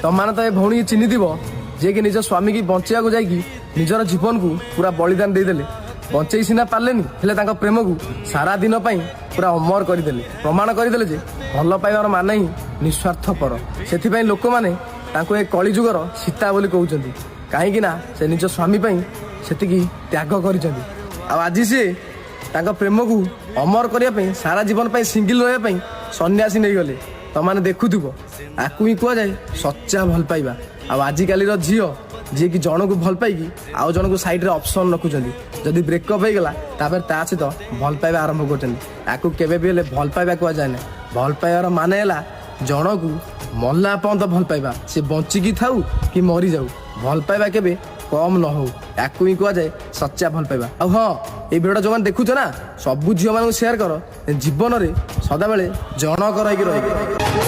ତମାନେ ତ ଏ ଭଉଣୀ ଚିହ୍ନିଥିବ ଯିଏକି ନିଜ ସ୍ୱାମୀ କି ବଞ୍ଚେଇବାକୁ ଯାଇକି ନିଜର ଜୀବନକୁ ପୁରା ବଳିଦାନ ଦେଇଦେଲେ। ବଞ୍ଚେଇ ସିନା ପାରିଲେନି, ହେଲେ ତାଙ୍କ ପ୍ରେମକୁ ସାରା ଦିନ ପାଇଁ ପୁରା ଅମର କରିଦେଲେ। ପ୍ରମାଣ କରିଦେଲେ ଯେ ଭଲ ପାଇବାର ମାନେ ହିଁ ନିଃସ୍ୱାର୍ଥପର। ସେଥିପାଇଁ ଲୋକମାନେ ତାଙ୍କୁ ଏ କଳିଯୁଗର ସୀତା ବୋଲି କହୁଛନ୍ତି। କାହିଁକି ନା ସେ ନିଜ ସ୍ୱାମୀ ପାଇଁ ସେତିକି ତ୍ୟାଗ କରିଛନ୍ତି। ଆଉ ଆଜି ସିଏ ତାଙ୍କ ପ୍ରେମକୁ ଅମର କରିବା ପାଇଁ ସାରା ଜୀବନ ପାଇଁ ସିଙ୍ଗିଲ ରହିବା ପାଇଁ ସନ୍ନ୍ୟାସୀ ନେଇଗଲେ। ତମାନେ ଦେଖୁଥିବ, ଆକୁ ହିଁ କୁହାଯାଏ ସଚ୍ଚା ଭଲ ପାଇବା। ଆଉ ଆଜିକାଲିର ଝିଅ ଯିଏକି ଜଣକୁ ଭଲ ପାଇକି ଆଉ ଜଣକୁ ସାଇଡରେ ଅପସନ୍ ରଖୁଛନ୍ତି। ଯଦି ବ୍ରେକଅପ୍ ହେଇଗଲା ତାପରେ ତା ସହିତ ଭଲ ପାଇବା ଆରମ୍ଭ କରୁଛନ୍ତି। ଆକୁ କେବେ ବି ହେଲେ ଭଲ ପାଇବା କୁହାଯାଏ ନାହିଁ। ଭଲ ପାଇବାର ମାନେ ହେଲା ଜଣକୁ ମଲା ପର୍ଯ୍ୟନ୍ତ ଭଲ ପାଇବା, ସେ ବଞ୍ଚିକି ଥାଉ କି ମରିଯାଉ, ଭଲ ପାଇବା କେବେ କମ୍ ନ ହଉ। ଆକୁ ହିଁ କୁହାଯାଏ ସଚ୍ଚା ଭଲ ପାଇବା। ଆଉ ହଁ, ଏଇ ଭିଡ଼ିଓଟା ଯୋଉମାନେ ଦେଖୁଛ ନା, ସବୁ ଝିଅମାନଙ୍କୁ ସେୟାର କର। ଜୀବନରେ ସଦାବେଳେ ଜଣକର ହେଇକି ରହିବେ।